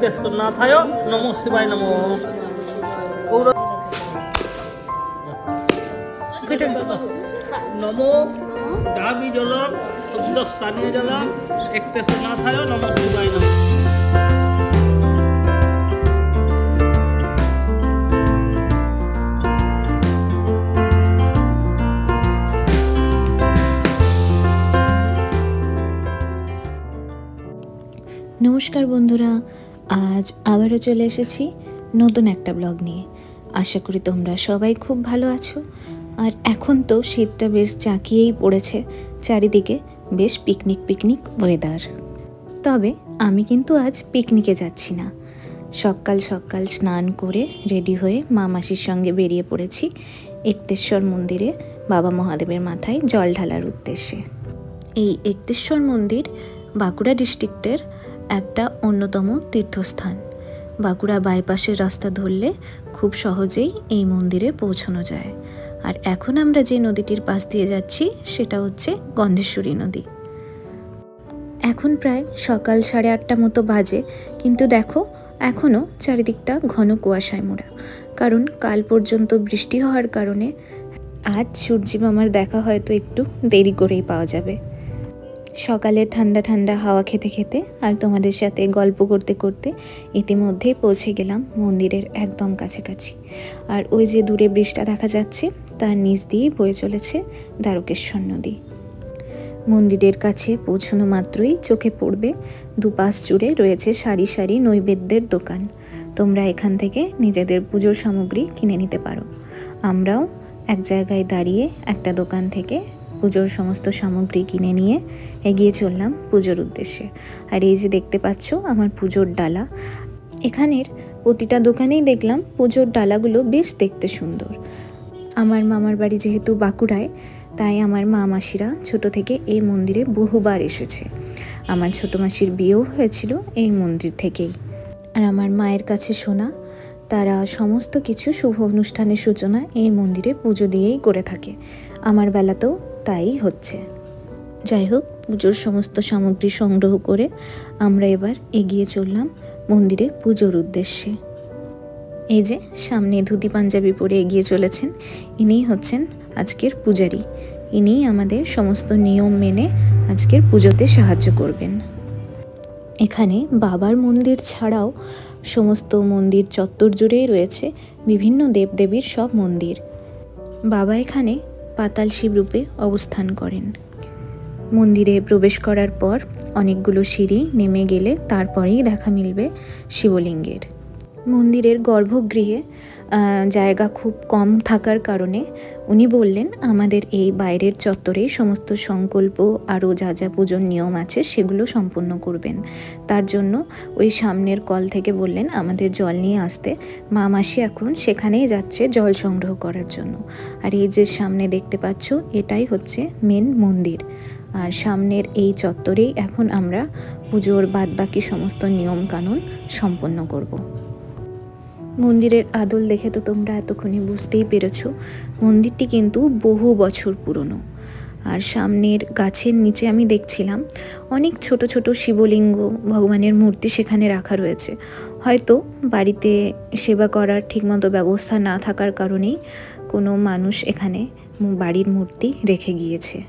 একতেশ্বরনাথায় নমঃ শিবায় নমঃ। নমো ডাবি জলম শুদ্ধ স্থানীয় জলম একতেশ্বরনাথায় নমঃ শিবায় নমঃ। নমস্কার বন্ধুরা, আজ আবারও চলে এসেছি নতুন একটা ব্লগ নিয়ে। আশা করি তোমরা সবাই খুব ভালো আছো। আর এখন তো শীতটা বেশ জাঁকিয়েই পড়েছে, চারিদিকে বেশ পিকনিক ওয়েদার। তবে আমি কিন্তু আজ পিকনিকে যাচ্ছি না। সকাল সকাল স্নান করে রেডি হয়ে মা মাসির সঙ্গে বেরিয়ে পড়েছি একতেশ্বর মন্দিরে বাবা মহাদেবের মাথায় জল ঢালার উদ্দেশ্যে। এই একতেশ্বর মন্দির বাঁকুড়া ডিস্ট্রিক্টের একটা অন্যতম তীর্থস্থান। বাঁকুড়া বাইপাসের রাস্তা ধরলে খুব সহজেই এই মন্দিরে পৌঁছানো যায়। আর এখন আমরা যে নদীটির পাশ দিয়ে যাচ্ছি সেটা হচ্ছে গন্ধেশ্বরী নদী। এখন প্রায় সকাল 8:30 মতো বাজে, কিন্তু দেখো এখনও চারিদিকটা ঘন কুয়াশায় মোড়া। কারণ কাল পর্যন্ত বৃষ্টি হওয়ার কারণে আজ সূর্যি মামার দেখা হয়তো একটু দেরি করেই পাওয়া যাবে। সকালে ঠান্ডা ঠান্ডা হাওয়া খেতে খেতে আর তোমাদের সাথে গল্প করতে করতে ইতিমধ্যেই পৌঁছে গেলাম মন্দিরের একদম কাছাকাছি। আর ওই যে দূরে ব্রিজটা দেখা যাচ্ছে তার নিচ দিয়েই বয়ে চলেছে দ্বারকেশ্বর নদী। মন্দিরের কাছে পৌঁছানো মাত্রই চোখে পড়বে দুপাশ জুড়ে রয়েছে সারি সারি নৈবেদ্যের দোকান। তোমরা এখান থেকে নিজেদের পুজোর সামগ্রী কিনে নিতে পারো। আমরাও এক জায়গায় দাঁড়িয়ে একটা দোকান থেকে পুজোর সমস্ত সামগ্রী কিনে নিয়ে এগিয়ে চললাম পুজোর উদ্দেশ্যে। আর এই যে দেখতে পাচ্ছ আমার পুজোর ডালা। এখানের প্রতিটা দোকানেই দেখলাম পুজোর ডালাগুলো বেশ দেখতে সুন্দর। আমার মামার বাড়ি যেহেতু বাঁকুড়ায়, তাই আমার মা মাসিরা ছোট থেকে এই মন্দিরে বহুবার এসেছে। আমার ছোট মাসির বিয়েও হয়েছিল এই মন্দির থেকেই। আর আমার মায়ের কাছে শোনা, তারা সমস্ত কিছু শুভ অনুষ্ঠানের সূচনা এই মন্দিরে পুজো দিয়েই করে থাকে। আমার বেলাতেও তাই হচ্ছে। যাই হোক, পুজোর সমস্ত সামগ্রী সংগ্রহ করে আমরা এবার এগিয়ে চললাম মন্দিরে পুজোর উদ্দেশ্যে। এই যে সামনে ধুতি পাঞ্জাবি পরে এগিয়ে চলেছেন, ইনিই হচ্ছেন আজকের পূজারী। ইনিই আমাদের সমস্ত নিয়ম মেনে আজকের পুজোতে সাহায্য করবেন। এখানে বাবার মন্দির ছাড়াও সমস্ত মন্দির চত্বর জুড়েই রয়েছে বিভিন্ন দেবদেবীর সব মন্দির। বাবা এখানে পাতাল শিব রূপে অবস্থান করেন। মন্দিরে প্রবেশ করার পর অনেকগুলো সিঁড়ি নেমে গেলে তারপরেই দেখা মিলবে শিবলিঙ্গের। মন্দিরের গর্ভগৃহে জায়গা খুব কম থাকার কারণে উনি বললেন আমাদের এই বাইরের চত্বরে সমস্ত সংকল্প আরও যা যা পুজোর নিয়ম আছে সেগুলো সম্পূর্ণ করবেন। তার জন্য ওই সামনের কল থেকে বললেন আমাদের জল নিয়ে আসতে। মা মাসি এখন সেখানেই যাচ্ছে জল সংগ্রহ করার জন্য। আর এই যে সামনে দেখতে পাচ্ছ, এটাই হচ্ছে মেন মন্দির। আর সামনের এই চত্বরেই এখন আমরা পুজোর বাদবাকি সমস্ত নিয়ম কানুন সম্পন্ন করব। মন্দিরের আদল দেখে তো তোমরা এতক্ষণে বুঝতেই পেরেছো, মন্দিরটি কিন্তু বহু বছর পুরনো। আর সামনের গাছের নিচে আমি দেখছিলাম অনেক ছোট ছোট শিবলিঙ্গ, ভগবানের মূর্তি সেখানে রাখা রয়েছে। হয়তো বাড়িতে সেবা করার ঠিকমতো ব্যবস্থা না থাকার কারণেই কোনো মানুষ এখানে বাড়ির মূর্তি রেখে গিয়েছে।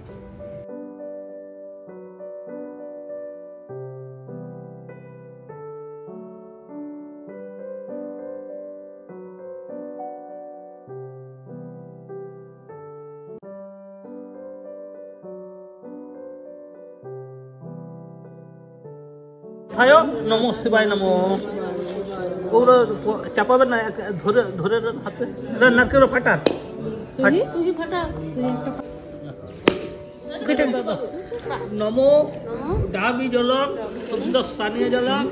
নমঃ শিবায় নমঃ। ওগুলো চাপাবেন না, ধরে ধরে হাতে নারকেল ফাটা নমো ডাবি জলম শুদ্ধ স্থানীয় জলম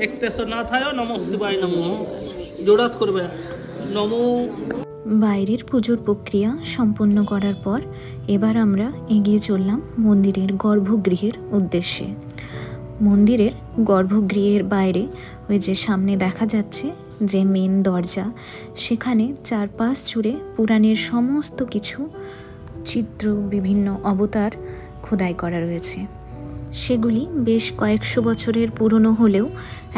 একতেশ্বরনাথায় নমঃ শিবায় নমঃ। জোড়াত করবে নমো। বাইরের পুজোর প্রক্রিয়া সম্পন্ন করার পর এবার আমরা এগিয়ে চললাম মন্দিরের গর্ভগৃহের উদ্দেশ্যে। মন্দিরের গর্ভগৃহের বাইরে ওই যে সামনে দেখা যাচ্ছে যে মেন দরজা, সেখানে চারপাশ জুড়ে পুরাণের সমস্ত কিছু চিত্র, বিভিন্ন অবতার খোদাই করা রয়েছে। সেগুলি বেশ কয়েকশো বছরের পুরনো হলেও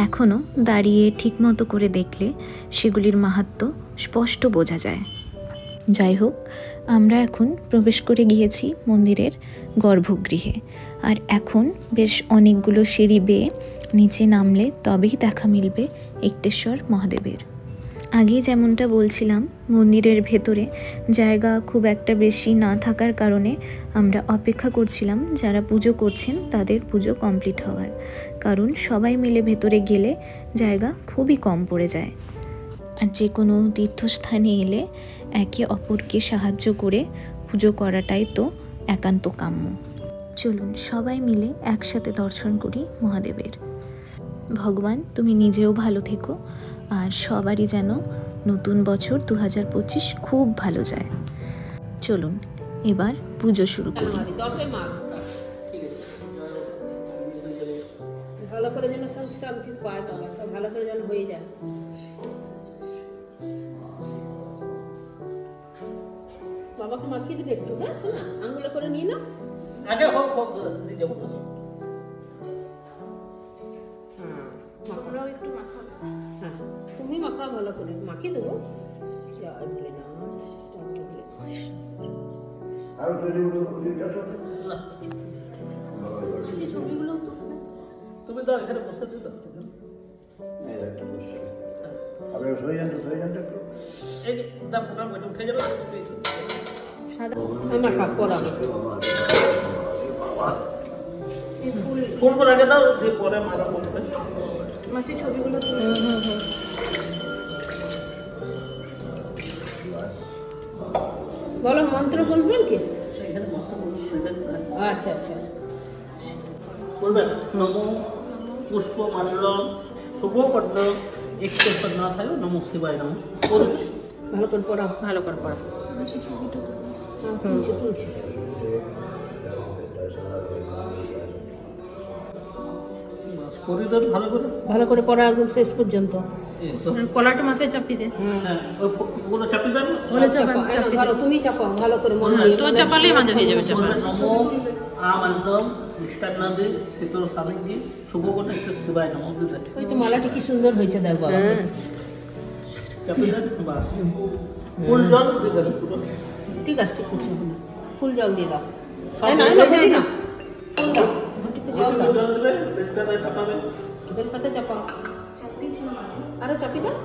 এখনও দাঁড়িয়ে ঠিকমতো করে দেখলে সেগুলির মাহাত্ম্য স্পষ্ট বোঝা যায়। যাই হোক, আমরা এখন প্রবেশ করে গিয়েছি মন্দিরের গর্ভগৃহে। আর এখন বেশ অনেকগুলো সিঁড়ি বেয়ে নিচে নামলে তবেই দেখা মিলবে ইক্তেশ্বর মহাদেবের। আগেই যেমনটা বলছিলাম, মন্দিরের ভেতরে জায়গা খুব একটা বেশি না থাকার কারণে আমরা অপেক্ষা করছিলাম যারা পুজো করছেন তাদের পুজো কমপ্লিট হওয়ার, কারণ সবাই মিলে ভেতরে গেলে জায়গা খুবই কম পড়ে যায়। আর যে কোনো তীর্থস্থানে এলে একে অপরকে সাহায্য করে পুজো করাটাই তো একান্ত কাম্য। চলুন সবাই মিলে একসাথে দর্শন করি মহাদেবের। ভগবান তুমি নিজেও ভালো থেকো, আর সবারই যেন নতুন বছর 2025 খুব ভালো যায়। চলুন এবার পুজো শুরু করি। ভালো করে যেন সব কিছু পায়, বাবা সব ভালো করে যেন হয়ে যায়। বাবাকে মাখিয়ে দিবে একটু, হ্যাঁ শোনা, আঙুলে করে নিয়ে না আগে হোক হোক দিয়ে যাবো। মাখাও একটু মাখাও, হ্যাঁ তুমি মাখাও ভালো করে, মাখিয়ে দেবো। জয় ভোলেনাথ, জয় ভোলেনাথ। আর ছবিগুলো তুমি তো এখানে বসে দিও। এই যে দাম দাম উঠে যাবে। মাখা করা ফুল করে আগে দাও, দিয়ে পরে মারা বলবে। মাসি ছবিগুলো বলো, মন্ত্র বলবেন কি? এখানে মত বলবে। আচ্ছা আচ্ছা বলবেন নমো পুষ্প মণ্ডলম শুভ পদ্ম ইক্তেশ্বর না থাকে নমো শিবায় নমঃ। ভালো করে পড়াও, ভালো করে পড়াও। তুলছে তুলছে পরিদর ভালো করে ভালো করে পড়া একদম শেষ পর্যন্ত। কলাটা মাথায় চাপিয়ে দে। হ্যাঁ ওগুলো চাপি দেন। বলে চাপিয়ে ধরো, তুমি চাপাও ভালো করে মন দিয়ে। তো চাপালেই মাঝে হয়ে যাবে চাপা। নমো আমন্ত্রম মিষ্টান্নদে শীতল স্বামীজি শুভ কোটা একটু শিবায় নমঃ দিতে। ওই তো মালাটি কি সুন্দর হয়েছে দেখ বাবা। চাপি দেন বাস। ফুল জল দিয়ে দেন পুরো। ঠিক আছে, ঠিক আছে, ফুল জল দিয়ে দাও। সব না দিয়ে না দাও। ফুল দাও, ঘটিতে জল দাও, জল দেবে, বেলপাতা চাপাবে। বেলপাতা চাপাও, আরো চাপি দাও।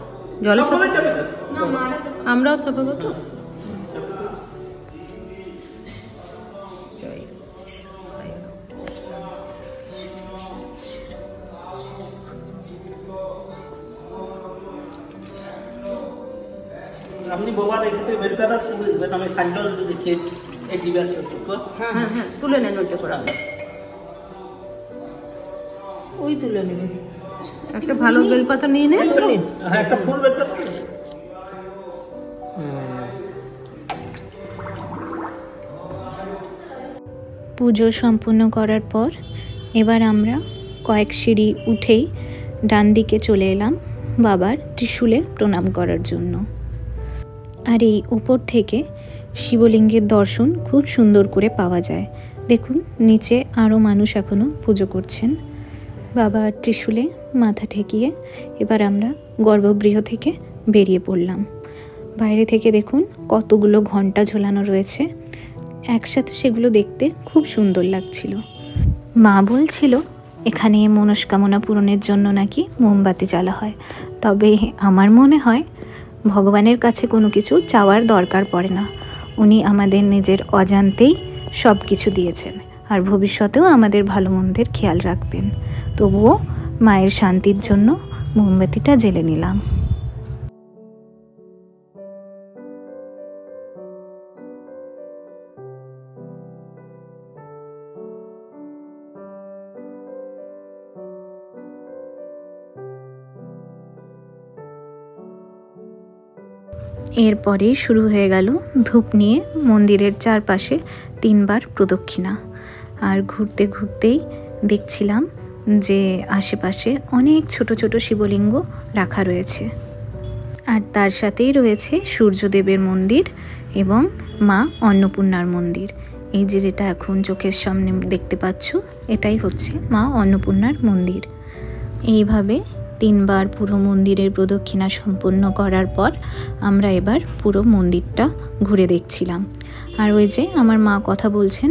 জলের সাথে সবাই চাপি দেন। না মারা চাপাও। আমরাও চাপাবো তো। আপনি বাবার এখানে বেলপাতা তুলে দেবেন, আমি সাইকেল দিচ্ছি এই দিবেন তো। হ্যাঁ হ্যাঁ হ্যাঁ, তুলে নেন ওইটা করে। ওই তুলে নেবে। একটা ভালো বেলপাতা নিয়ে নেন। হ্যাঁ একটা ফুল বেলপাতা। পুজো সম্পূর্ণ করার পর এবার আমরা কয়েক সিঁড়ি উঠেই ডান দিকে চলে এলাম বাবার ত্রিশূলে প্রণাম করার জন্য। আর এই উপর থেকে শিবলিঙ্গের দর্শন খুব সুন্দর করে পাওয়া যায়। দেখুন নিচে আরও মানুষ এখনও পুজো করছেন। বাবার ত্রিশূলে মাথা ঠেকিয়ে এবার আমরা গর্ভগৃহ থেকে বেরিয়ে পড়লাম। বাইরে থেকে দেখুন কতগুলো ঘণ্টা ঝোলানো রয়েছে, একসাথে সেগুলো দেখতে খুব সুন্দর লাগছিল। মা বলছিল এখানে মনস্কামনা পূরণের জন্য নাকি মোমবাতি জ্বালা হয়, তবে আমার মনে হয় ভগবানের কাছে কোনো কিছু চাওয়ার দরকার পড়ে না। উনি আমাদের নিজের অজান্তেই সব কিছু দিয়েছেন, আর ভবিষ্যতেও আমাদের ভালো মন্দের খেয়াল রাখবেন। তবুও মায়ের শান্তির জন্য মোমবাতিটা জ্বেলে নিলাম। এরপরেই শুরু হয়ে গেল ধূপ নিয়ে মন্দিরের চারপাশে 3 বার প্রদক্ষিণা। আর ঘুরতে ঘুরতেই দেখছিলাম যে আশেপাশে অনেক ছোট ছোট শিবলিঙ্গ রাখা রয়েছে, আর তার সাথেই রয়েছে সূর্যদেবের মন্দির এবং মা অন্নপূর্ণার মন্দির। এই যে যেটা এখন চোখের সামনে দেখতে পাচ্ছ, এটাই হচ্ছে মা অন্নপূর্ণার মন্দির। এইভাবে 3 বার পুরো মন্দিরের প্রদক্ষিণা সম্পন্ন করার পর আমরা এবার পুরো মন্দিরটা ঘুরে দেখছিলাম। আর ওই যে আমার মা কথা বলছেন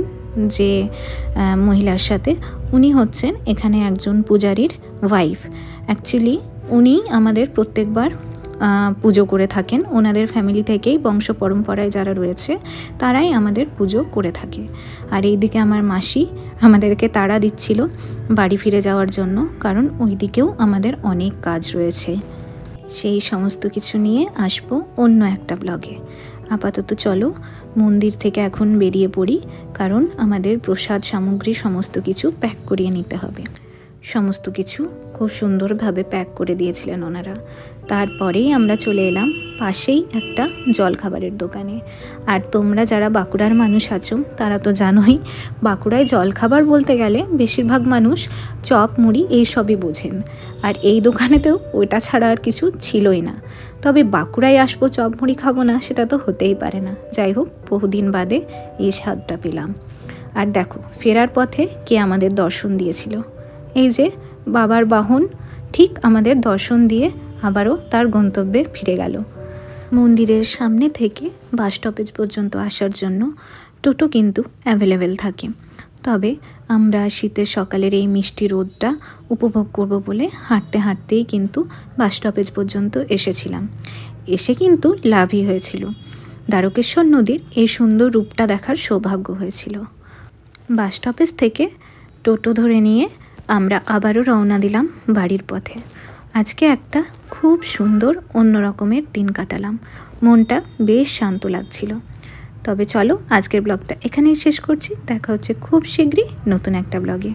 যে মহিলার সাথে, উনি হচ্ছেন এখানে একজন পূজারীর ওয়াইফ। অ্যাকচুয়ালি উনি আমাদের প্রত্যেকবার পুজো করে থাকেন। ওনাদের ফ্যামিলি থেকেই বংশ পরম্পরায় যারা রয়েছে তারাই আমাদের পুজো করে থাকে। আর এইদিকে আমার মাসি আমাদেরকে তাড়া দিচ্ছিল বাড়ি ফিরে যাওয়ার জন্য, কারণ ওই দিকেও আমাদের অনেক কাজ রয়েছে। সেই সমস্ত কিছু নিয়ে আসবো অন্য একটা ব্লগে। আপাতত চলো মন্দির থেকে এখন বেরিয়ে পড়ি, কারণ আমাদের প্রসাদ সামগ্রী সমস্ত কিছু প্যাক করিয়ে নিতে হবে। সমস্ত কিছু খুব সুন্দরভাবে প্যাক করে দিয়েছিলেন ওনারা। তারপরেই আমরা চলে এলাম পাশেই একটা জলখাবারের দোকানে। আর তোমরা যারা বাঁকুড়ার মানুষ আছো তারা তো জানোই, বাঁকুড়ায় জলখাবার বলতে গেলে বেশিরভাগ মানুষ চপ মুড়ি এইসবই বোঝেন। আর এই দোকানেতেও ওইটা ছাড়া আর কিছু ছিলই না। তবে বাঁকুড়ায় আসবো চপ মুড়ি খাবো না, সেটা তো হতেই পারে না। যাই হোক, বহুদিন বাদে এই স্বাদটা পেলাম। আর দেখো ফেরার পথে কে আমাদের দর্শন দিয়েছিল, এই যে বাবার বাহন ঠিক আমাদের দর্শন দিয়ে আবারও তার গন্তব্যে ফিরে গেল। মন্দিরের সামনে থেকে বাস স্টপেজ পর্যন্ত আসার জন্য টোটো কিন্তু অ্যাভেলেবেল থাকে। তবে আমরা শীতের সকালের এই মিষ্টি রোদটা উপভোগ করব বলে হাঁটতে হাঁটতেই কিন্তু বাস স্টপেজ পর্যন্ত এসেছিলাম। এসে কিন্তু লাভই হয়েছিল। দ্বারকেশ্বর নদীর এই সুন্দর রূপটা দেখার সৌভাগ্য হয়েছিল। বাস স্টপেজ থেকে টোটো ধরে নিয়ে আমরা আবারও রওনা দিলাম বাড়ির পথে। আজকে একটা খুব সুন্দর অন্য রকমের দিন কাটালাম, মনটা বেশ শান্ত লাগছিল। তবে চলো আজকের ব্লগটা এখানেই শেষ করছি। দেখা হচ্ছে খুব শীঘ্রই নতুন একটা ব্লগে।